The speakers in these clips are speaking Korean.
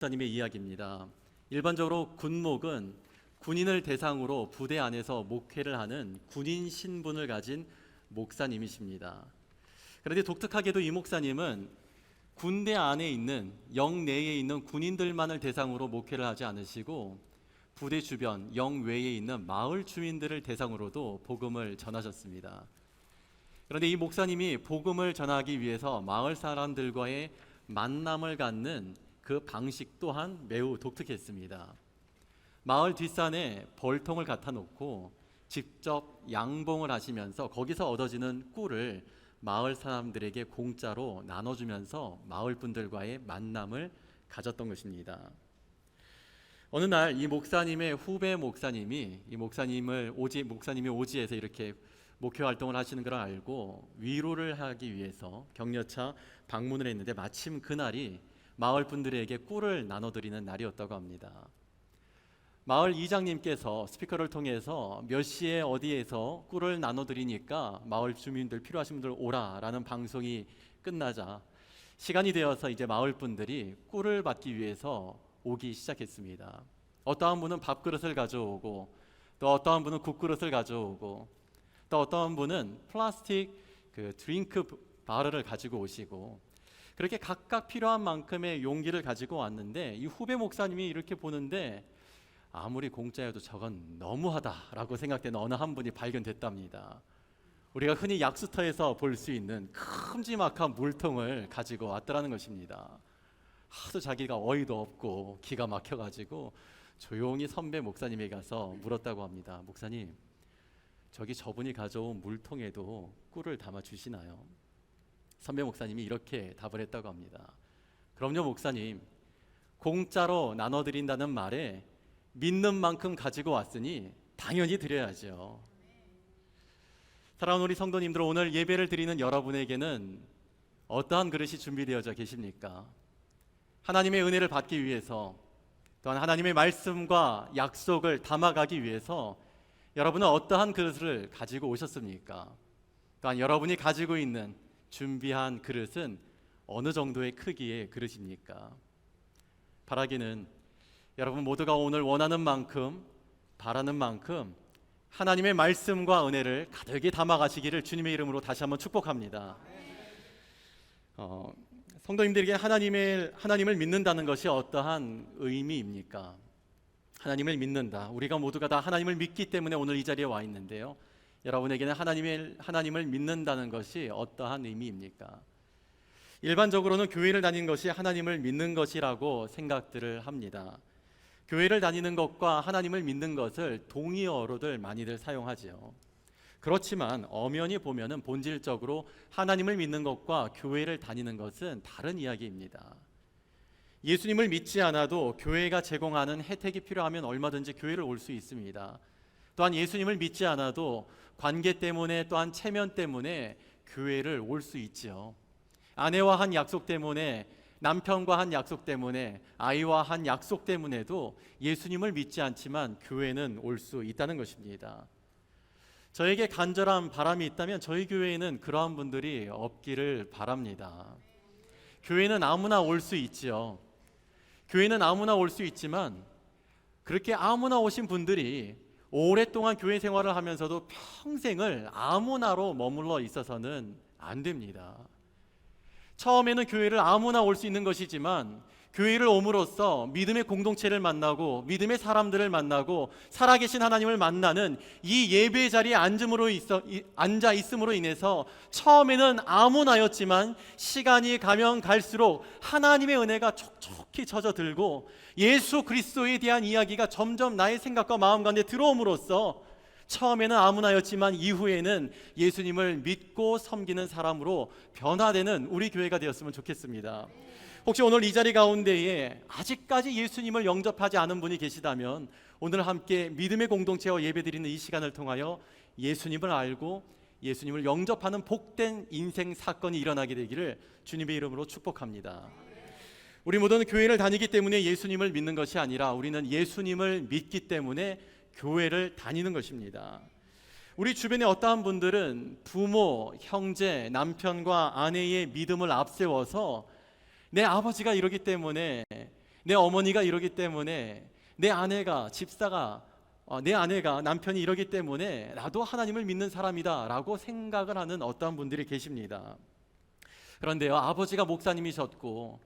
목사님의 이야기입니다. 일반적으로 군목은 군인을 대상으로 부대 안에서 목회를 하는 군인 신분을 가진 목사님이십니다. 그런데 독특하게도 이 목사님은 군대 안에 있는 영내에 있는 군인들만을 대상으로 목회를 하지 않으시고 부대 주변 영외에 있는 마을 주민들을 대상으로도 복음을 전하셨습니다. 그런데 이 목사님이 복음을 전하기 위해서 마을 사람들과의 만남을 갖는 그 방식 또한 매우 독특했습니다. 마을 뒷산에 벌통을 갖다 놓고 직접 양봉을 하시면서 거기서 얻어지는 꿀을 마을 사람들에게 공짜로 나눠주면서 마을 분들과의 만남을 가졌던 것입니다. 어느 날 이 목사님의 후배 목사님이 목사님이 오지에서 이렇게 목회 활동을 하시는 걸 알고 위로를 하기 위해서 격려차 방문을 했는데 마침 그날이 마을 분들에게 꿀을 나눠드리는 날이었다고 합니다. 마을 이장님께서 스피커를 통해서 몇 시에 어디에서 꿀을 나눠드리니까 마을 주민들 필요하신 분들 오라라는 방송이 끝나자 시간이 되어서 이제 마을 분들이 꿀을 받기 위해서 오기 시작했습니다. 어떠한 분은 밥그릇을 가져오고 또 어떠한 분은 국그릇을 가져오고 또 어떠한 분은 플라스틱 드링크 바를 가지고 오시고 그렇게 각각 필요한 만큼의 용기를 가지고 왔는데 이 후배 목사님이 이렇게 보는데 아무리 공짜여도 저건 너무하다라고 생각되는 어느 한 분이 발견됐답니다. 우리가 흔히 약수터에서 볼 수 있는 큼지막한 물통을 가지고 왔더라는 것입니다. 하도 자기가 어이도 없고 기가 막혀가지고 조용히 선배 목사님에게 가서 물었다고 합니다. 목사님, 저분이 가져온 물통에도 꿀을 담아 주시나요? 선배 목사님이 이렇게 답을 했다고 합니다. 그럼요 목사님, 공짜로 나눠드린다는 말에 믿는 만큼 가지고 왔으니 당연히 드려야죠. 사랑하는 우리 성도님들, 오늘 예배를 드리는 여러분에게는 어떠한 그릇이 준비되어져 계십니까? 하나님의 은혜를 받기 위해서 또한 하나님의 말씀과 약속을 담아가기 위해서 여러분은 어떠한 그릇을 가지고 오셨습니까? 또한 여러분이 가지고 있는 준비한 그릇은 어느 정도의 크기의 그릇입니까? 바라기는 여러분 모두가 오늘 원하는 만큼 바라는 만큼 하나님의 말씀과 은혜를 가득히 담아가시기를 주님의 이름으로 다시 한번 축복합니다. 성도님들에게 하나님을 믿는다는 것이 어떠한 의미입니까? 하나님을 믿는다. 우리가 모두가 다 하나님을 믿기 때문에 오늘 이 자리에 와 있는데요. 여러분에게는 하나님을 믿는다는 것이 어떠한 의미입니까? 일반적으로는 교회를 다니는 것이 하나님을 믿는 것이라고 생각들을 합니다. 교회를 다니는 것과 하나님을 믿는 것을 동의어로들 많이들 사용하죠. 그렇지만 엄연히 보면은 본질적으로 하나님을 믿는 것과 교회를 다니는 것은 다른 이야기입니다. 예수님을 믿지 않아도 교회가 제공하는 혜택이 필요하면 얼마든지 교회를 올 수 있습니다. 또한 예수님을 믿지 않아도 관계 때문에 또한 체면 때문에 교회를 올 수 있지요. 아내와 한 약속 때문에, 남편과 한 약속 때문에, 아이와 한 약속 때문에도 예수님을 믿지 않지만 교회는 올 수 있다는 것입니다. 저에게 간절한 바람이 있다면 저희 교회에는 그러한 분들이 없기를 바랍니다. 교회는 아무나 올 수 있지요. 교회는 아무나 올 수 있지만 그렇게 아무나 오신 분들이 오랫동안 교회 생활을 하면서도 평생을 아무나로 머물러 있어서는 안 됩니다. 처음에는 교회를 아무나 올 수 있는 것이지만 교회를 옴으로써 믿음의 공동체를 만나고 믿음의 사람들을 만나고 살아계신 하나님을 만나는 이 예배 자리에 앉아 있음으로 인해서 처음에는 아무나였지만 시간이 가면 갈수록 하나님의 은혜가 촉촉히 젖어들고 예수 그리스도에 대한 이야기가 점점 나의 생각과 마음 가운데 들어옴으로써 처음에는 아무나였지만 이후에는 예수님을 믿고 섬기는 사람으로 변화되는 우리 교회가 되었으면 좋겠습니다. 혹시 오늘 이 자리 가운데에 아직까지 예수님을 영접하지 않은 분이 계시다면 오늘 함께 믿음의 공동체와 예배드리는 이 시간을 통하여 예수님을 알고 예수님을 영접하는 복된 인생 사건이 일어나게 되기를 주님의 이름으로 축복합니다. 우리 모두는 교회를 다니기 때문에 예수님을 믿는 것이 아니라 우리는 예수님을 믿기 때문에 교회를 다니는 것입니다. 우리 주변에 어떠한 분들은 부모, 형제, 남편과 아내의 믿음을 앞세워서 내 아버지가 이러기 때문에 내 어머니가 이러기 때문에, 내 아내가 내 아내가 남편이 이러기 때문에 나도 하나님을 믿는 사람이다 라고 생각을 하는 어떠한 분들이 계십니다. 그런데요, 아버지가 목사님이셨고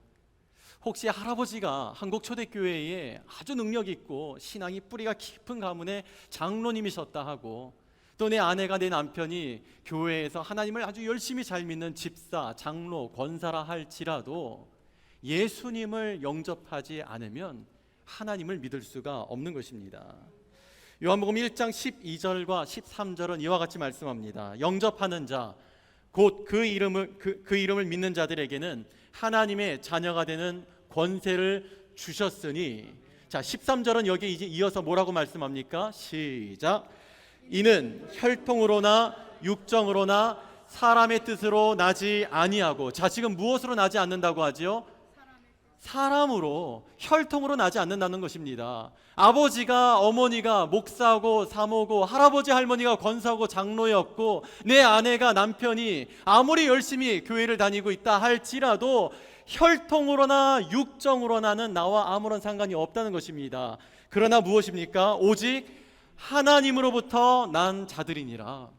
혹시 할아버지가 한국초대교회에 아주 능력 있고 신앙이 뿌리가 깊은 가문의 장로님이셨다 하고, 또 내 아내가, 내 남편이 교회에서 하나님을 아주 열심히 잘 믿는 집사, 장로, 권사라 할지라도 예수님을 영접하지 않으면 하나님을 믿을 수가 없는 것입니다. 요한복음 1장 12절과 13절은 이와 같이 말씀합니다. 영접하는 자, 곧 그 이름을 믿는 자들에게는 하나님의 자녀가 되는 권세를 주셨으니. 자, 13절은 여기 이제 이어서 뭐라고 말씀합니까? 시작. 이는 혈통으로나 육정으로나 사람의 뜻으로 나지 아니하고. 자, 지금 무엇으로 나지 않는다고 하지요? 사람으로, 혈통으로 나지 않는다는 것입니다. 아버지가, 어머니가 목사고 사모고, 할아버지 할머니가 권사고 장로였고, 내 아내가, 남편이 아무리 열심히 교회를 다니고 있다 할지라도 혈통으로나 육정으로나는 나와 아무런 상관이 없다는 것입니다. 그러나 무엇입니까? 오직 하나님으로부터 난 자들이니라.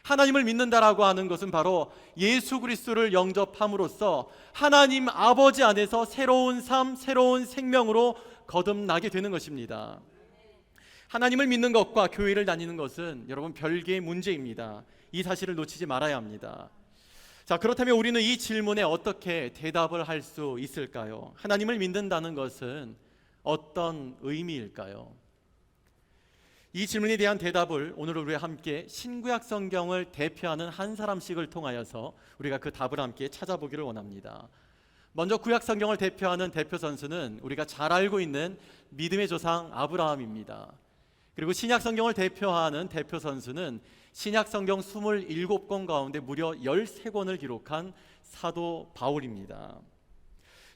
하나님을 믿는다라고 하는 것은 바로 예수 그리스도를 영접함으로써 하나님 아버지 안에서 새로운 삶, 새로운 생명으로 거듭나게 되는 것입니다. 하나님을 믿는 것과 교회를 다니는 것은 여러분 별개의 문제입니다. 이 사실을 놓치지 말아야 합니다. 자, 그렇다면 우리는 이 질문에 어떻게 대답을 할 수 있을까요? 하나님을 믿는다는 것은 어떤 의미일까요? 이 질문에 대한 대답을 오늘 우리가 함께 신구약 성경을 대표하는 한 사람씩을 통하여서 우리가 그 답을 함께 찾아보기를 원합니다. 먼저 구약 성경을 대표하는 대표 선수는 우리가 잘 알고 있는 믿음의 조상 아브라함입니다. 그리고 신약 성경을 대표하는 대표 선수는 신약 성경 27권 가운데 무려 13권을 기록한 사도 바울입니다.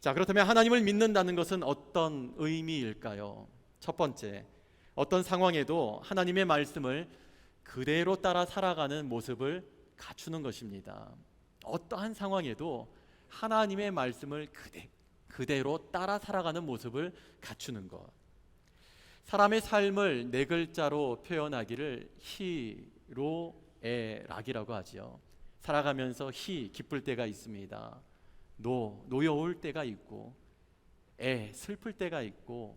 자, 그렇다면 하나님을 믿는다는 것은 어떤 의미일까요? 첫 번째, 어떤 상황에도 하나님의 말씀을 그대로 따라 살아가는 모습을 갖추는 것입니다. 어떠한 상황에도 하나님의 말씀을 그대로 따라 살아가는 모습을 갖추는 것. 사람의 삶을 네 글자로 표현하기를 희로애락이라고 하지요. 살아가면서 기쁠 때가 있습니다. 노여울 때가 있고, 슬플 때가 있고,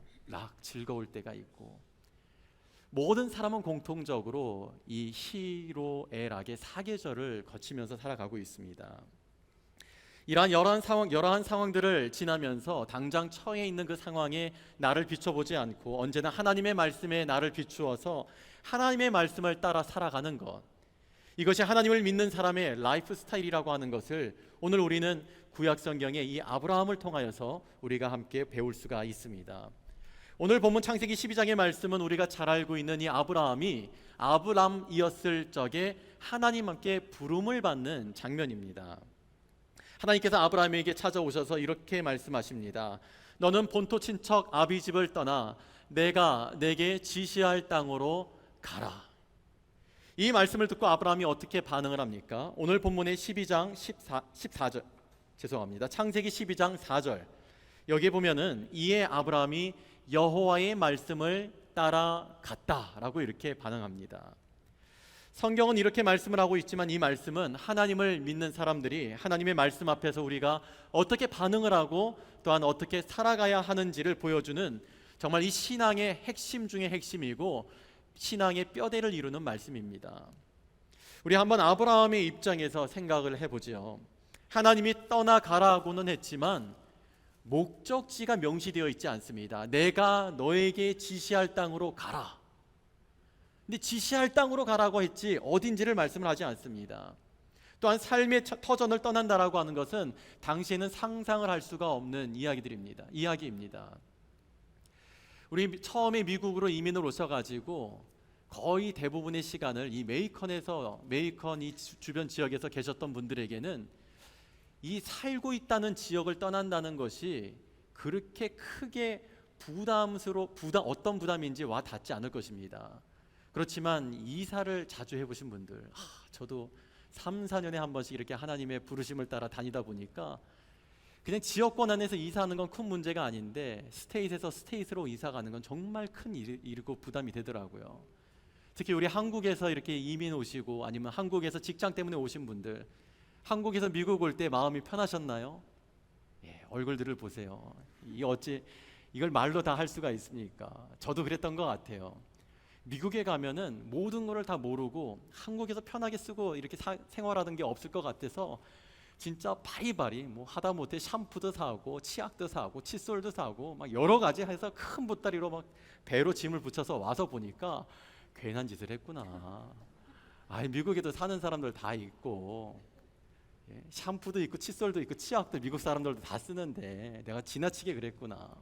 즐거울 때가 있고, 모든 사람은 공통적으로 이 희로애락의 사계절을 거치면서 살아가고 있습니다. 이러한 여러한 상황들을 지나면서 당장 처해 있는 그 상황에 나를 비춰보지 않고 언제나 하나님의 말씀에 나를 비추어서 하나님의 말씀을 따라 살아가는 것, 이것이 하나님을 믿는 사람의 라이프 스타일이라고 하는 것을 오늘 우리는 구약 성경의 이 아브라함을 통하여서 우리가 함께 배울 수가 있습니다. 오늘 본문 창세기 12장의 말씀은 우리가 잘 알고 있는 이 아브라함이 아브람이었을 적에 하나님께 부름을 받는 장면입니다. 하나님께서 아브라함에게 찾아오셔서 이렇게 말씀하십니다. 너는 본토 친척 아비 집을 떠나 내가 내게 지시할 땅으로 가라. 이 말씀을 듣고 아브라함이 어떻게 반응을 합니까? 오늘 본문의 12장 14절 창세기 12장 4절 여기에 보면은 이에 아브라함이 여호와의 말씀을 따라갔다라고 이렇게 반응합니다. 성경은 이렇게 말씀을 하고 있지만 이 말씀은 하나님을 믿는 사람들이 하나님의 말씀 앞에서 우리가 어떻게 반응을 하고 또한 어떻게 살아가야 하는지를 보여주는 정말 이 신앙의 핵심 중의 핵심이고 신앙의 뼈대를 이루는 말씀입니다. 우리 한번 아브라함의 입장에서 생각을 해보죠. 하나님이 떠나가라고는 했지만 목적지가 명시되어 있지 않습니다. 내가 너에게 지시할 땅으로 가라. 근데 지시할 땅으로 가라고 했지 어딘지를 말씀을 하지 않습니다. 또한 삶의 터전을 떠난다라고 하는 것은 당시에는 상상을 할 수가 없는 이야기입니다. 우리 처음에 미국으로 이민을 오셔가지고 거의 대부분의 시간을 이 메이컨 이 주변 지역에서 계셨던 분들에게는 이 살고 있다는 지역을 떠난다는 것이 그렇게 크게 어떤 부담인지 와 닿지 않을 것입니다. 그렇지만 이사를 자주 해보신 분들, 저도 3, 4년에 한 번씩 이렇게 하나님의 부르심을 따라 다니다 보니까 그냥 지역권 안에서 이사하는 건 큰 문제가 아닌데 스테이트에서 스테이트로 이사 가는 건 정말 큰 일이고 부담이 되더라고요. 특히 우리 한국에서 이렇게 이민 오시고 아니면 한국에서 직장 때문에 오신 분들, 한국에서 미국 올 때 마음이 편하셨나요? 예, 얼굴들을 보세요. 어찌 이걸 말로 다 할 수가 있습니까? 저도 그랬던 것 같아요. 미국에 가면은 모든 거를 다 모르고 한국에서 편하게 쓰고 이렇게 생활하던 게 없을 것 같아서 진짜 바리바리 뭐 하다못해 샴푸도 사고 치약도 사고 칫솔도 사고 막 여러 가지 해서 큰 보따리로 막 배로 짐을 붙여서 와서 보니까 괜한 짓을 했구나. 미국에도 사는 사람들 다 있고, 예, 샴푸도 있고 칫솔도 있고 치약도 미국 사람들도 다 쓰는데 내가 지나치게 그랬구나.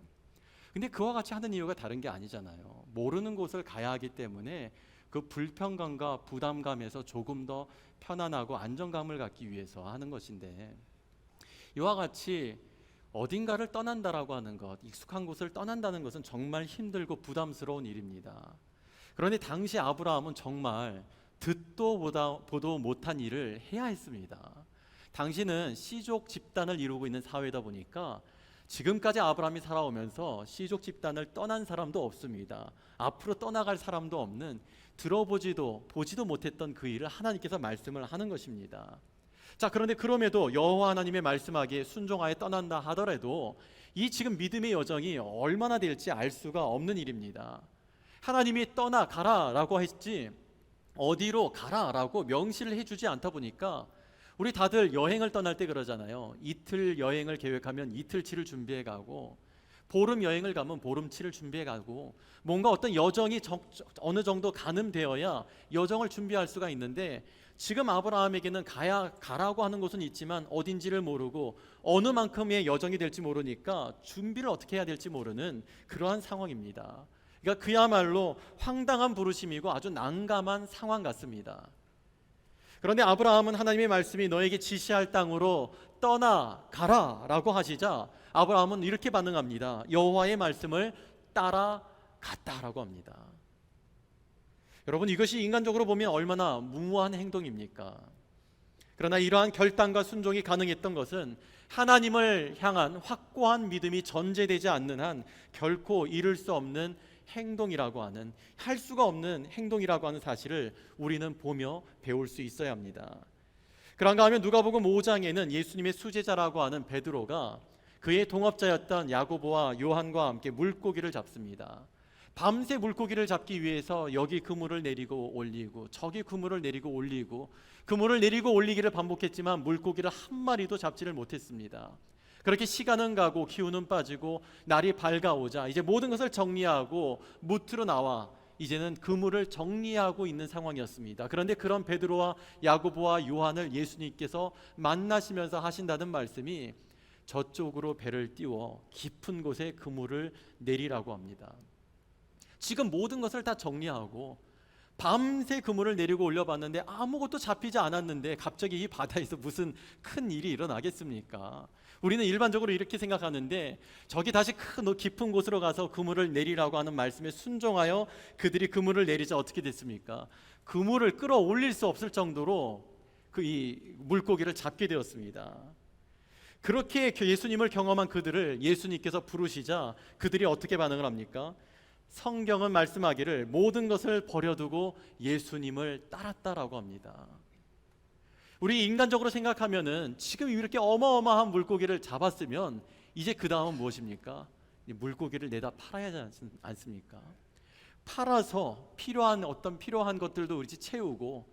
근데 그와 같이 하는 이유가 다른 게 아니잖아요. 모르는 곳을 가야 하기 때문에 그 불편감과 부담감에서 조금 더 편안하고 안정감을 갖기 위해서 하는 것인데, 이와 같이 어딘가를 떠난다라고 하는 것, 익숙한 곳을 떠난다는 것은 정말 힘들고 부담스러운 일입니다. 그런데 당시 아브라함은 정말 듣도 보도 못한 일을 해야 했습니다. 당시는 씨족 집단을 이루고 있는 사회다 보니까 지금까지 아브라함이 살아오면서 씨족 집단을 떠난 사람도 없습니다. 앞으로 떠나갈 사람도 없는, 들어보지도 보지도 못했던 그 일을 하나님께서 말씀을 하는 것입니다. 자, 그런데 그럼에도 여호와 하나님의 말씀하기에 순종하여 떠난다 하더라도 이 지금 믿음의 여정이 얼마나 될지 알 수가 없는 일입니다. 하나님이 떠나가라라고 했지 어디로 가라라고 명시를 해주지 않다 보니까 우리 다들 여행을 떠날 때 그러잖아요. 이틀 여행을 계획하면 이틀치를 준비해 가고, 보름 여행을 가면 보름치를 준비해 가고, 뭔가 어떤 여정이 어느 정도 가늠되어야 여정을 준비할 수가 있는데, 지금 아브라함에게는 가라고 하는 곳은 있지만 어딘지를 모르고 어느 만큼의 여정이 될지 모르니까 준비를 어떻게 해야 될지 모르는 그러한 상황입니다. 그러니까 그야말로 황당한 부르심이고 아주 난감한 상황 같습니다. 그런데 아브라함은 하나님의 말씀이 너에게 지시할 땅으로 떠나가라 라고 하시자 아브라함은 이렇게 반응합니다. 여호와의 말씀을 따라갔다라고 합니다. 여러분, 이것이 인간적으로 보면 얼마나 무모한 행동입니까? 그러나 이러한 결단과 순종이 가능했던 것은 하나님을 향한 확고한 믿음이 전제되지 않는 한 결코 이룰 수 없는 행동이라고 하는, 할 수가 없는 행동이라고 하는 사실을 우리는 보며 배울 수 있어야 합니다. 그런가 하면 누가복음 5장에는 예수님의 수제자라고 하는 베드로가 그의 동업자였던 야고보와 요한과 함께 물고기를 잡습니다. 밤새 물고기를 잡기 위해서 여기 그물을 내리고 올리고 저기 그물을 내리고 올리고 그물을 내리고 올리기를 반복했지만 물고기를 한 마리도 잡지를 못했습니다. 그렇게 시간은 가고 기운은 빠지고 날이 밝아오자 이제 모든 것을 정리하고 무트로 나와 이제는 그물을 정리하고 있는 상황이었습니다. 그런데 그런 베드로와 야고보와 요한을 예수님께서 만나시면서 하신다는 말씀이 저쪽으로 배를 띄워 깊은 곳에 그물을 내리라고 합니다. 지금 모든 것을 다 정리하고 밤새 그물을 내리고 올려봤는데 아무것도 잡히지 않았는데 갑자기 이 바다에서 무슨 큰 일이 일어나겠습니까? 우리는 일반적으로 이렇게 생각하는데 저기 다시 큰 깊은 곳으로 가서 그물을 내리라고 하는 말씀에 순종하여 그들이 그물을 내리자 어떻게 됐습니까? 그물을 끌어올릴 수 없을 정도로 이 물고기를 잡게 되었습니다. 그렇게 예수님을 경험한 그들을 예수님께서 부르시자 그들이 어떻게 반응을 합니까? 성경은 말씀하기를 모든 것을 버려두고 예수님을 따랐다라고 합니다. 우리 인간적으로 생각하면은 지금 이렇게 어마어마한 물고기를 잡았으면 이제 그 다음은 무엇입니까? 물고기를 내다 팔아야 하지 않습니까? 팔아서 필요한 것들도 우리 채우고,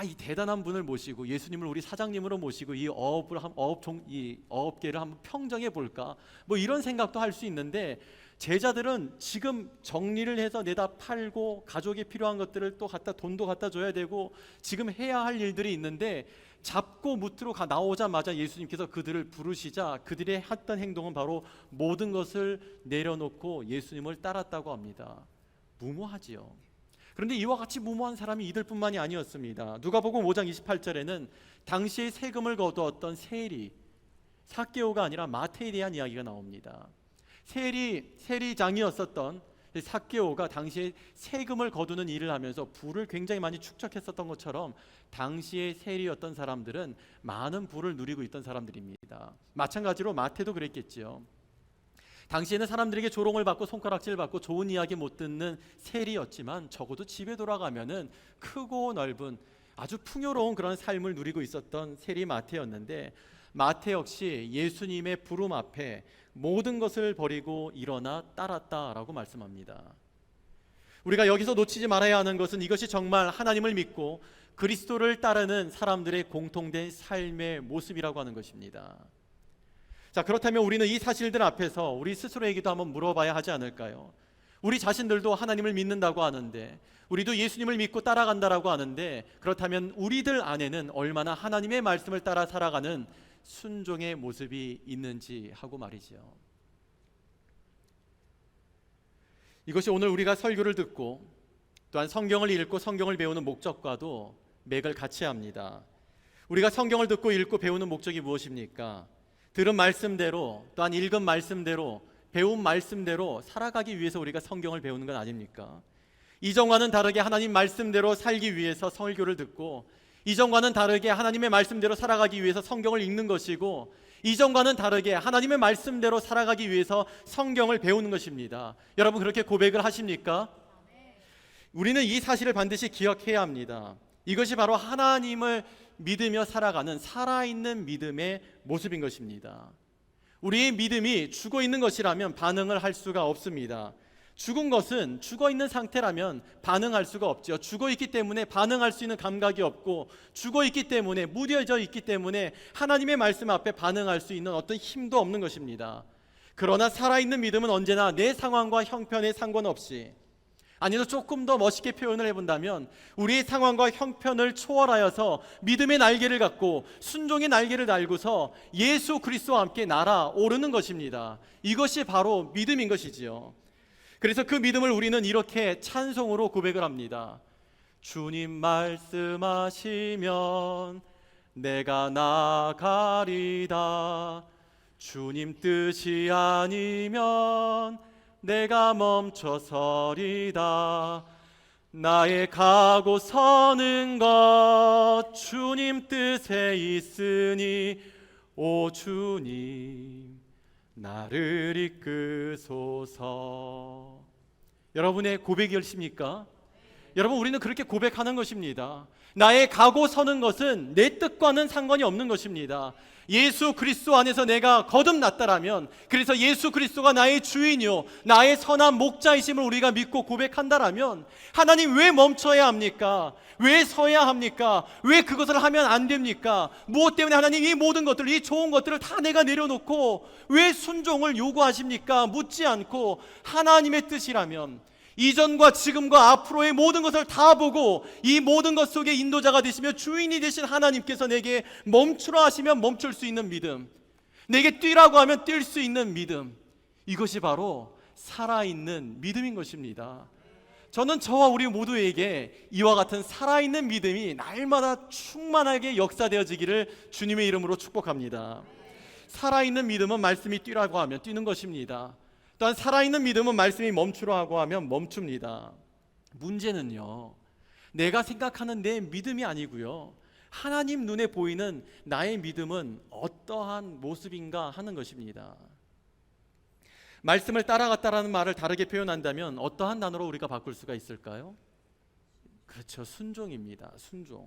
이 대단한 분을 모시고 예수님을 우리 사장님으로 모시고 이 어업계를 한번 평정해 볼까? 뭐 이런 생각도 할 수 있는데, 제자들은 지금 정리를 해서 내다 팔고 가족이 필요한 것들을 또 돈도 갖다 줘야 되고 지금 해야 할 일들이 있는데 잡고 무트로 나오자마자 예수님께서 그들을 부르시자 그들의 했던 행동은 바로 모든 것을 내려놓고 예수님을 따랐다고 합니다. 무모하지요. 그런데 이와 같이 무모한 사람이 이들뿐만이 아니었습니다. 누가복음 5장 28절에는 당시에 세금을 거두었던 세리, 삭개오가 아니라 마태에 대한 이야기가 나옵니다. 세리장이었었던 삭개오가 당시에 세금을 거두는 일을 하면서 부를 굉장히 많이 축적했었던 것처럼 당시의 세리였던 사람들은 많은 부를 누리고 있던 사람들입니다. 마찬가지로 마태도 그랬겠지요. 당시에는 사람들에게 조롱을 받고 손가락질 받고 좋은 이야기 못 듣는 세리였지만 적어도 집에 돌아가면은 크고 넓은 아주 풍요로운 그런 삶을 누리고 있었던 세리 마태였는데, 마태 역시 예수님의 부름 앞에 모든 것을 버리고 일어나 따랐다라고 말씀합니다. 우리가 여기서 놓치지 말아야 하는 것은 이것이 정말 하나님을 믿고 그리스도를 따르는 사람들의 공통된 삶의 모습이라고 하는 것입니다. 자, 그렇다면 우리는 이 사실들 앞에서 우리 스스로에게도 한번 물어봐야 하지 않을까요? 우리 자신들도 하나님을 믿는다고 하는데, 우리도 예수님을 믿고 따라간다라고 하는데, 그렇다면 우리들 안에는 얼마나 하나님의 말씀을 따라 살아가는 순종의 모습이 있는지 하고 말이죠. 이것이 오늘 우리가 설교를 듣고 또한 성경을 읽고 성경을 배우는 목적과도 맥을 같이 합니다. 우리가 성경을 듣고 읽고 배우는 목적이 무엇입니까? 들은 말씀대로, 또한 읽은 말씀대로, 배운 말씀대로 살아가기 위해서 우리가 성경을 배우는 건 아닙니까? 이전과는 다르게 하나님 말씀대로 살기 위해서 설교를 듣고, 이전과는 다르게 하나님의 말씀대로 살아가기 위해서 성경을 읽는 것이고, 이전과는 다르게 하나님의 말씀대로 살아가기 위해서 성경을 배우는 것입니다. 여러분, 그렇게 고백을 하십니까? 우리는 이 사실을 반드시 기억해야 합니다. 이것이 바로 하나님을 믿으며 살아가는 살아있는 믿음의 모습인 것입니다. 우리의 믿음이 죽어 있는 것이라면 반응을 할 수가 없습니다. 죽은 것은 죽어 있는 상태라면 반응할 수가 없죠. 죽어 있기 때문에 반응할 수 있는 감각이 없고, 죽어 있기 때문에, 무뎌져 있기 때문에 하나님의 말씀 앞에 반응할 수 있는 어떤 힘도 없는 것입니다. 그러나 살아있는 믿음은 언제나 내 상황과 형편에 상관없이, 아니면 조금 더 멋있게 표현을 해본다면 우리의 상황과 형편을 초월하여서 믿음의 날개를 갖고 순종의 날개를 달고서 예수 그리스도와 함께 날아오르는 것입니다. 이것이 바로 믿음인 것이지요. 그래서 그 믿음을 우리는 이렇게 찬송으로 고백을 합니다. 주님 말씀하시면 내가 나가리다. 주님 뜻이 아니면 내가 멈춰서리다. 나의 가고 서는 것 주님 뜻에 있으니 오 주님 나를 이끄소서. 여러분의 고백이십니까? 여러분, 우리는 그렇게 고백하는 것입니다. 나의 가고 서는 것은 내 뜻과는 상관이 없는 것입니다. 예수 그리스도 안에서 내가 거듭났다라면, 그래서 예수 그리스도가 나의 주인이요 나의 선한 목자이심을 우리가 믿고 고백한다라면, 하나님 왜 멈춰야 합니까? 왜 서야 합니까? 왜 그것을 하면 안 됩니까? 무엇 때문에 하나님 이 모든 것들, 이 좋은 것들을 다 내가 내려놓고 왜 순종을 요구하십니까? 묻지 않고 하나님의 뜻이라면 이전과 지금과 앞으로의 모든 것을 다 보고 이 모든 것 속에 인도자가 되시며 주인이 되신 하나님께서 내게 멈추라 하시면 멈출 수 있는 믿음, 내게 뛰라고 하면 뛸 수 있는 믿음, 이것이 바로 살아있는 믿음인 것입니다. 저는 저와 우리 모두에게 이와 같은 살아있는 믿음이 날마다 충만하게 역사되어지기를 주님의 이름으로 축복합니다. 살아있는 믿음은 말씀이 뛰라고 하면 뛰는 것입니다. 또한 살아있는 믿음은 말씀이 멈추라고 하면 멈춥니다. 문제는요, 내가 생각하는 내 믿음이 아니고요, 하나님 눈에 보이는 나의 믿음은 어떠한 모습인가 하는 것입니다. 말씀을 따라갔다라는 말을 다르게 표현한다면 어떠한 단어로 우리가 바꿀 수가 있을까요? 그렇죠, 순종입니다. 순종.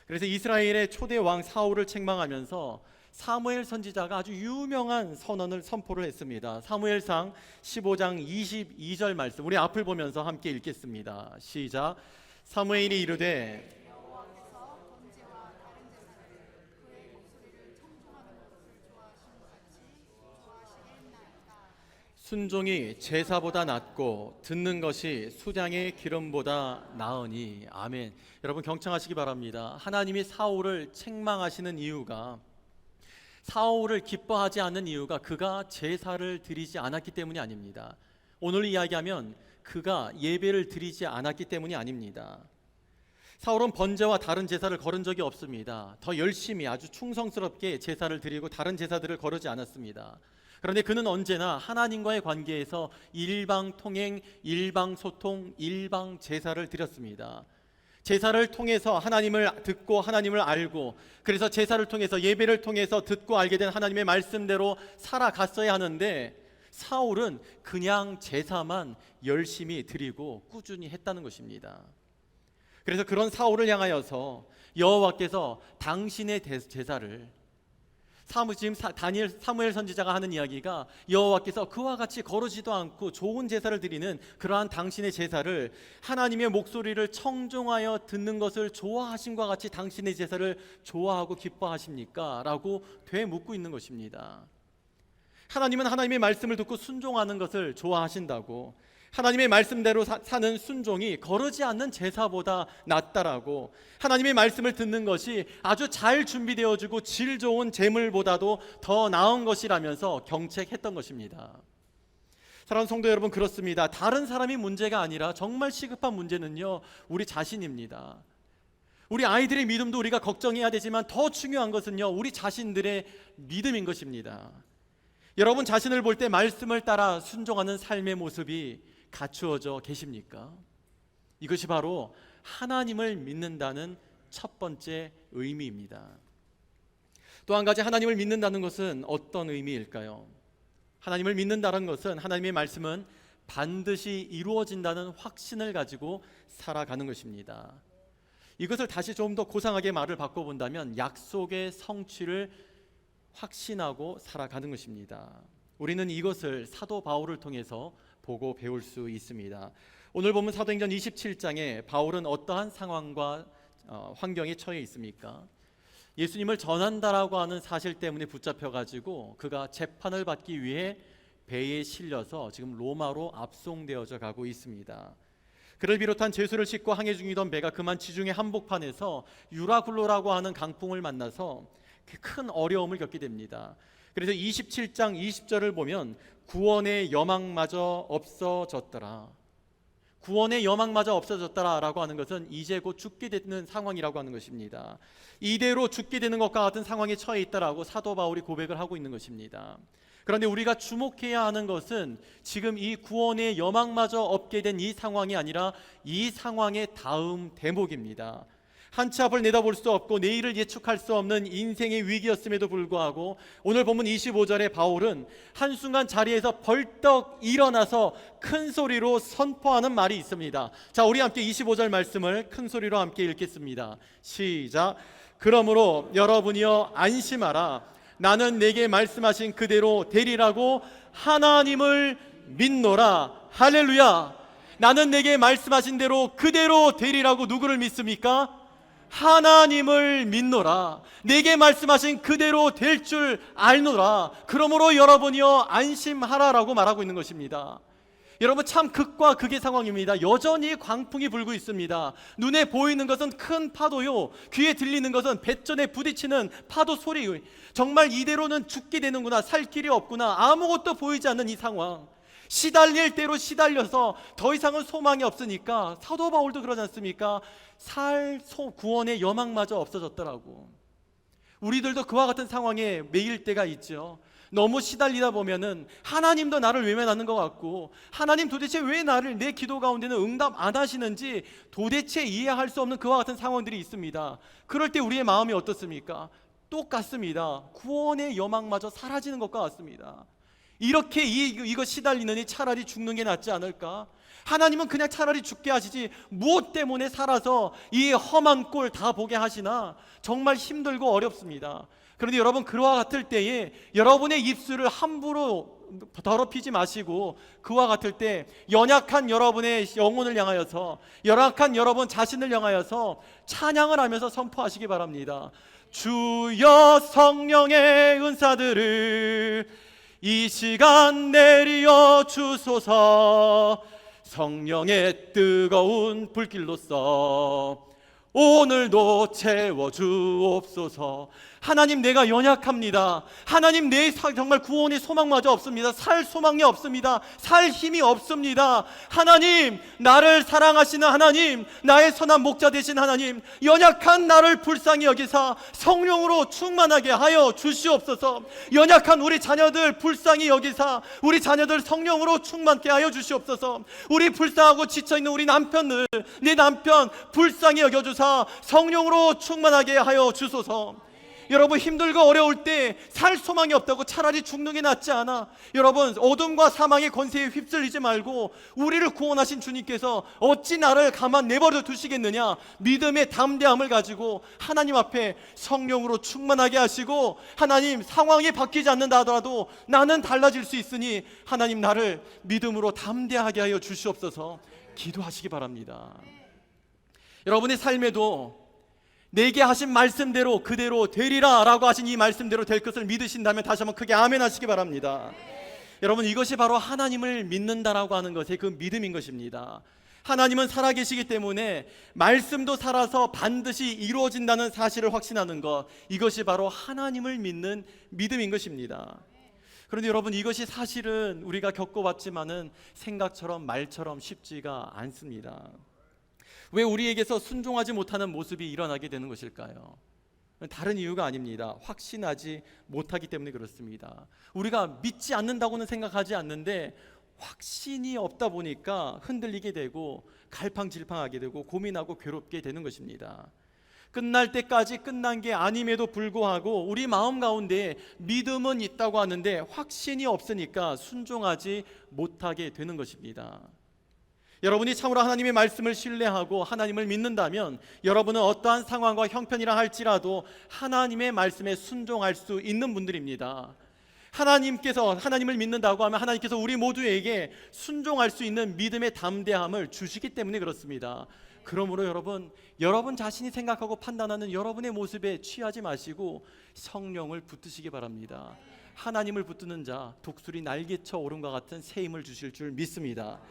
그래서 이스라엘의 초대 왕 사울을 책망하면서 사무엘 선지자가 아주 유명한 선포를 했습니다. 사무엘상 15장 22절 말씀, 우리 앞을 보면서 함께 읽겠습니다. 시작. 사무엘이 이르되 순종이 제사보다 낫고 듣는 것이 수장의 기름보다 나으니. 아멘. 여러분 경청하시기 바랍니다. 하나님이 사울을 책망하시는 이유가, 사울을 기뻐하지 않는 이유가 그가 제사를 드리지 않았기 때문이 아닙니다. 오늘 이야기하면 그가 예배를 드리지 않았기 때문이 아닙니다. 사울은 번제와 다른 제사를 거른 적이 없습니다. 더 열심히 아주 충성스럽게 제사를 드리고 다른 제사들을 거르지 않았습니다. 그런데 그는 언제나 하나님과의 관계에서 일방통행, 일방소통, 일방제사를 드렸습니다. 제사를 통해서 하나님을 듣고 하나님을 알고, 그래서 제사를 통해서, 예배를 통해서 듣고 알게 된 하나님의 말씀대로 살아갔어야 하는데, 사울은 그냥 제사만 열심히 드리고 꾸준히 했다는 것입니다. 그래서 그런 사울을 향하여서 여호와께서 당신의 제사를, 지금 사무엘 선지자가 하는 이야기가, 여호와께서 그와 같이 거르지도 않고 좋은 제사를 드리는 그러한 당신의 제사를, 하나님의 목소리를 청종하여 듣는 것을 좋아하심과 같이 당신의 제사를 좋아하고 기뻐하십니까? 라고 되묻고 있는 것입니다. 하나님은 하나님의 말씀을 듣고 순종하는 것을 좋아하신다고, 하나님의 말씀대로 사는 순종이 거르지 않는 제사보다 낫다라고, 하나님의 말씀을 듣는 것이 아주 잘 준비되어지고 질 좋은 제물보다도 더 나은 것이라면서 경책했던 것입니다. 사랑하는 성도 여러분, 그렇습니다. 다른 사람이 문제가 아니라 정말 시급한 문제는요, 우리 자신입니다. 우리 아이들의 믿음도 우리가 걱정해야 되지만 더 중요한 것은요, 우리 자신들의 믿음인 것입니다. 여러분 자신을 볼 때 말씀을 따라 순종하는 삶의 모습이 갖추어져 계십니까? 이것이 바로 하나님을 믿는다는 첫 번째 의미입니다. 또 한 가지, 하나님을 믿는다는 것은 어떤 의미일까요? 하나님을 믿는다는 것은, 하나님의 말씀은 반드시 이루어진다는 확신을 가지고 살아가는 것입니다. 이것을 다시 좀 더 고상하게 말을 바꿔본다면 약속의 성취를 확신하고 살아가는 것입니다. 우리는 이것을 사도 바울을 통해서 보고 배울 수 있습니다. 오늘 보면 사도행전 27장에 바울은 어떠한 상황과 환경에 처해 있습니까? 예수님을 전한다라고 하는 사실 때문에 붙잡혀가지고 그가 재판을 받기 위해 배에 실려서 지금 로마로 압송되어져 가고 있습니다. 그를 비롯한 죄수를 싣고 항해 중이던 배가 그만 지중해 한복판에서 유라굴로라고 하는 강풍을 만나서 큰 어려움을 겪게 됩니다. 그래서 27장 20절을 보면 구원의 여망마저 없어졌더라. 구원의 여망마저 없어졌더라 라고 하는 것은 이제 곧 죽게 되는 상황이라고 하는 것입니다. 이대로 죽게 되는 것과 같은 상황에 처해 있다라고 사도 바울이 고백을 하고 있는 것입니다. 그런데 우리가 주목해야 하는 것은 지금 이 구원의 여망마저 없게 된 이 상황이 아니라 이 상황의 다음 대목입니다. 한 치 앞을 내다볼 수 없고 내일을 예측할 수 없는 인생의 위기였음에도 불구하고 오늘 본문 25절에 바울은 한순간 자리에서 벌떡 일어나서 큰 소리로 선포하는 말이 있습니다. 자, 우리 함께 25절 말씀을 큰 소리로 함께 읽겠습니다. 시작. 그러므로 여러분이여 안심하라. 나는 내게 말씀하신 그대로 되리라고 하나님을 믿노라. 할렐루야. 나는 내게 말씀하신 대로 그대로 되리라고 누구를 믿습니까? 하나님을 믿노라. 내게 말씀하신 그대로 될 줄 알노라. 그러므로 여러분이여 안심하라라고 말하고 있는 것입니다. 여러분, 참 극과 극의 상황입니다. 여전히 광풍이 불고 있습니다. 눈에 보이는 것은 큰 파도요, 귀에 들리는 것은 뱃전에 부딪히는 파도 소리. 정말 이대로는 죽게 되는구나, 살 길이 없구나, 아무것도 보이지 않는 이 상황. 시달릴 대로 시달려서 더 이상은 소망이 없으니까 사도 바울도 그러지 않습니까? 구원의 여망마저 없어졌더라고. 우리들도 그와 같은 상황에 매일 때가 있죠. 너무 시달리다 보면은 하나님도 나를 외면하는 것 같고, 하나님 도대체 왜 나를 내 기도 가운데는 응답 안 하시는지 도대체 이해할 수 없는 그와 같은 상황들이 있습니다. 그럴 때 우리의 마음이 어떻습니까? 똑같습니다. 구원의 여망마저 사라지는 것과 같습니다. 이렇게 이거 시달리느니 차라리 죽는 게 낫지 않을까? 하나님은 그냥 차라리 죽게 하시지 무엇 때문에 살아서 이 험한 꼴 다 보게 하시나? 정말 힘들고 어렵습니다. 그런데 여러분, 그와 같을 때에 여러분의 입술을 함부로 더럽히지 마시고, 그와 같을 때 연약한 여러분의 영혼을 향하여서, 연약한 여러분 자신을 향하여서 찬양을 하면서 선포하시기 바랍니다. 주여 성령의 은사들을 이 시간 내리어 주소서. 성령의 뜨거운 불길로써 오늘도 채워주옵소서. 하나님, 내가 연약합니다. 하나님, 내 정말 구원의 소망마저 없습니다. 살 소망이 없습니다. 살 힘이 없습니다. 하나님, 나를 사랑하시는 하나님, 나의 선한 목자 되신 하나님, 연약한 나를 불쌍히 여기사 성령으로 충만하게 하여 주시옵소서. 연약한 우리 자녀들 불쌍히 여기사 우리 자녀들 성령으로 충만케 하여 주시옵소서. 우리 불쌍하고 지쳐있는 우리 남편들, 내 남편 불쌍히 여겨주사 성령으로 충만하게 하여 주소서. 여러분, 힘들고 어려울 때 살 소망이 없다고 차라리 죽는 게 낫지 않아? 여러분, 어둠과 사망의 권세에 휩쓸리지 말고 우리를 구원하신 주님께서 어찌 나를 가만 내버려 두시겠느냐? 믿음의 담대함을 가지고 하나님 앞에 성령으로 충만하게 하시고, 하나님, 상황이 바뀌지 않는다 하더라도 나는 달라질 수 있으니 하나님, 나를 믿음으로 담대하게 하여 주시옵소서. 기도하시기 바랍니다. 여러분의 삶에도 내게 하신 말씀대로 그대로 되리라 라고 하신 이 말씀대로 될 것을 믿으신다면 다시 한번 크게 아멘 하시기 바랍니다. 여러분, 이것이 바로 하나님을 믿는다라고 하는 것의 그 믿음인 것입니다. 하나님은 살아계시기 때문에 말씀도 살아서 반드시 이루어진다는 사실을 확신하는 것, 이것이 바로 하나님을 믿는 믿음인 것입니다. 그런데 여러분, 이것이 사실은 우리가 겪어봤지만은 생각처럼 말처럼 쉽지가 않습니다. 왜 우리에게서 순종하지 못하는 모습이 일어나게 되는 것일까요? 다른 이유가 아닙니다. 확신하지 못하기 때문에 그렇습니다. 우리가 믿지 않는다고는 생각하지 않는데 확신이 없다 보니까 흔들리게 되고 갈팡질팡하게 되고 고민하고 괴롭게 되는 것입니다. 끝날 때까지 끝난 게 아님에도 불구하고 우리 마음 가운데 믿음은 있다고 하는데 확신이 없으니까 순종하지 못하게 되는 것입니다. 여러분이 참으로 하나님의 말씀을 신뢰하고 하나님을 믿는다면 여러분은 어떠한 상황과 형편이라 할지라도 하나님의 말씀에 순종할 수 있는 분들입니다. 하나님께서, 하나님을 믿는다고 하면 하나님께서 우리 모두에게 순종할 수 있는 믿음의 담대함을 주시기 때문에 그렇습니다. 그러므로 여러분 자신이 생각하고 판단하는 여러분의 모습에 취하지 마시고 성령을 붙드시기 바랍니다. 하나님을 붙드는 자 독수리 날개쳐 오름과 같은 새 힘을 주실 줄 믿습니다.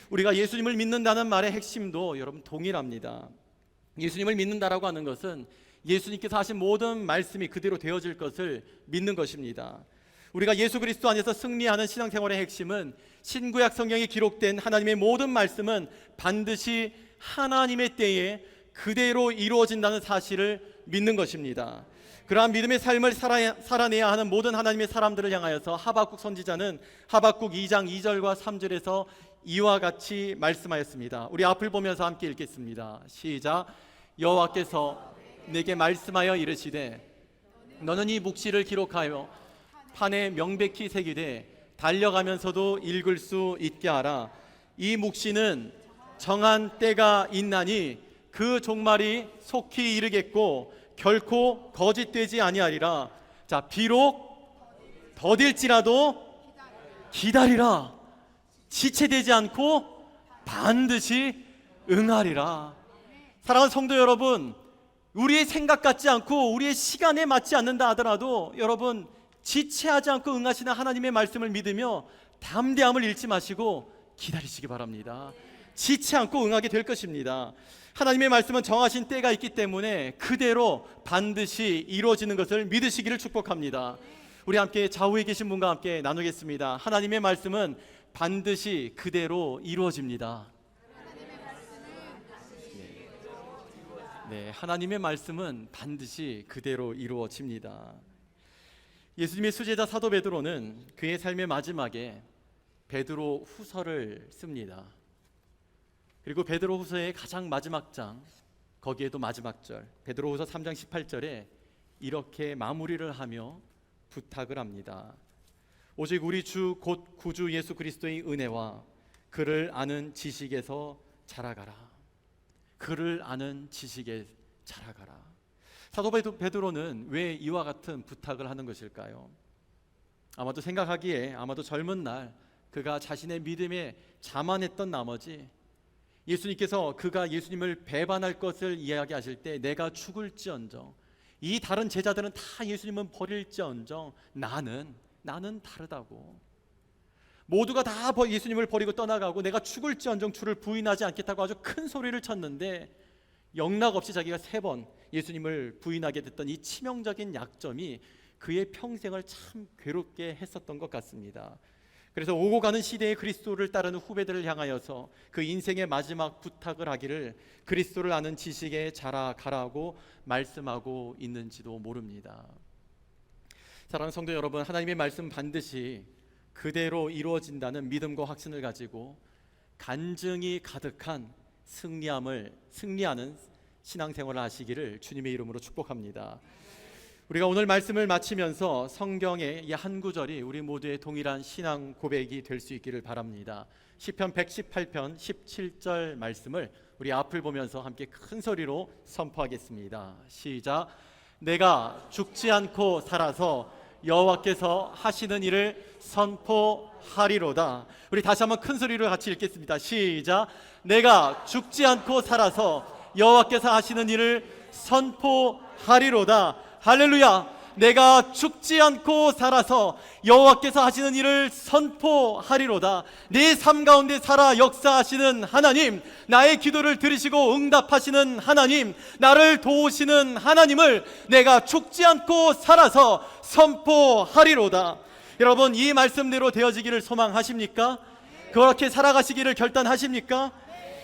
우리가 예수님을 믿는다는 말의 핵심도 여러분 동일합니다. 예수님을 믿는다라고 하는 것은 예수님께서 하신 모든 말씀이 그대로 되어질 것을 믿는 것입니다. 우리가 예수 그리스도 안에서 승리하는 신앙생활의 핵심은 신구약 성경에 기록된 하나님의 모든 말씀은 반드시 하나님의 때에 그대로 이루어진다는 사실을 믿는 것입니다. 그러한 믿음의 삶을 살아내야 하는 모든 하나님의 사람들을 향하여서 하박국 선지자는 하박국 2장 2절과 3절에서 이와 같이 말씀하였습니다. 우리 앞을 보면서 함께 읽겠습니다. 시작. 여호와께서 내게 말씀하여 이르시되 너는 이 묵시를 기록하여 판에 명백히 새기되 달려가면서도 읽을 수 있게 하라. 이 묵시는 정한 때가 있나니 그 종말이 속히 이르겠고 결코 거짓되지 아니하리라. 자, 비록 더딜지라도 기다리라. 지체되지 않고 반드시 응하리라. 사랑하는 성도 여러분, 우리의 생각 같지 않고 우리의 시간에 맞지 않는다 하더라도 여러분 지체하지 않고 응하시는 하나님의 말씀을 믿으며 담대함을 잃지 마시고 기다리시기 바랍니다. 지체 않고 응하게 될 것입니다. 하나님의 말씀은 정하신 때가 있기 때문에 그대로 반드시 이루어지는 것을 믿으시기를 축복합니다. 우리 함께 좌우에 계신 분과 함께 나누겠습니다. 하나님의 말씀은 반드시 그대로 이루어집니다. 네, 하나님의 말씀은 반드시 그대로 이루어집니다. 예수님의 수제자 사도 베드로는 그의 삶의 마지막에 베드로 후서를 씁니다. 그리고 베드로 후서의 가장 마지막 장, 거기에도 마지막 절, 베드로 후서 3장 18절에 이렇게 마무리를 하며 부탁을 합니다. 오직 우리 주 곧 구주 예수 그리스도의 은혜와 그를 아는 지식에서 자라가라. 그를 아는 지식에 자라가라. 사도 베드로는 왜 이와 같은 부탁을 하는 것일까요? 아마도 생각하기에 아마도 젊은 날 그가 자신의 믿음에 자만했던 나머지 예수님께서 그가 예수님을 배반할 것을 이야기하실 때 내가 죽을지언정, 이 다른 제자들은 다 예수님은 버릴지언정 나는 다르다고, 모두가 다 예수님을 버리고 떠나가고 내가 죽을지언정 주를 부인하지 않겠다고 아주 큰 소리를 쳤는데 영락없이 자기가 3번 예수님을 부인하게 됐던 이 치명적인 약점이 그의 평생을 참 괴롭게 했었던 것 같습니다. 그래서 오고 가는 시대의 그리스도를 따르는 후배들을 향하여서 그 인생의 마지막 부탁을 하기를 그리스도를 아는 지식에 자라가라고 말씀하고 있는지도 모릅니다. 사랑하는 성도 여러분, 하나님의 말씀 반드시 그대로 이루어진다는 믿음과 확신을 가지고 간증이 가득한 승리하는 신앙생활을 하시기를 주님의 이름으로 축복합니다. 우리가 오늘 말씀을 마치면서 성경의 이 한 구절이 우리 모두의 동일한 신앙 고백이 될 수 있기를 바랍니다. 시편 118편 17절 말씀을 우리 앞을 보면서 함께 큰 소리로 선포하겠습니다. 시작. 내가 죽지 않고 살아서 여호와께서 하시는 일을 선포하리로다. 우리 다시 한번 큰 소리로 같이 읽겠습니다. 시작. 내가 죽지 않고 살아서 여호와께서 하시는 일을 선포하리로다. 할렐루야. 내가 죽지 않고 살아서 여호와께서 하시는 일을 선포하리로다. 내 삶 가운데 살아 역사하시는 하나님, 나의 기도를 들으시고 응답하시는 하나님, 나를 도우시는 하나님을 내가 죽지 않고 살아서 선포하리로다. 여러분, 이 말씀대로 되어지기를 소망하십니까? 그렇게 살아가시기를 결단하십니까?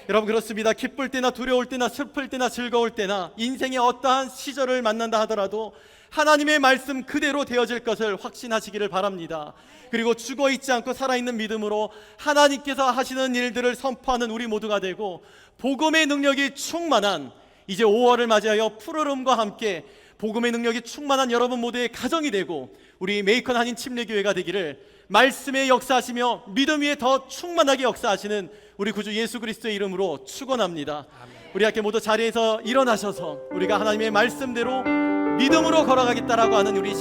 여러분, 그렇습니다. 기쁠 때나 두려울 때나 슬플 때나 즐거울 때나 인생의 어떠한 시절을 만난다 하더라도 하나님의 말씀 그대로 되어질 것을 확신하시기를 바랍니다. 그리고 죽어있지 않고 살아있는 믿음으로 하나님께서 하시는 일들을 선포하는 우리 모두가 되고, 복음의 능력이 충만한 이제 5월을 맞이하여 푸르름과 함께 복음의 능력이 충만한 여러분 모두의 가정이 되고, 우리 메이컨 한인 침례교회가 되기를 말씀에 역사하시며 믿음 위에 더 충만하게 역사하시는 우리 구주 예수 그리스도의 이름으로 축원합니다. 우리 함께 모두 자리에서 일어나셔서 우리가 하나님의 말씀대로 믿음으로 걸어가겠다라고 하는 우리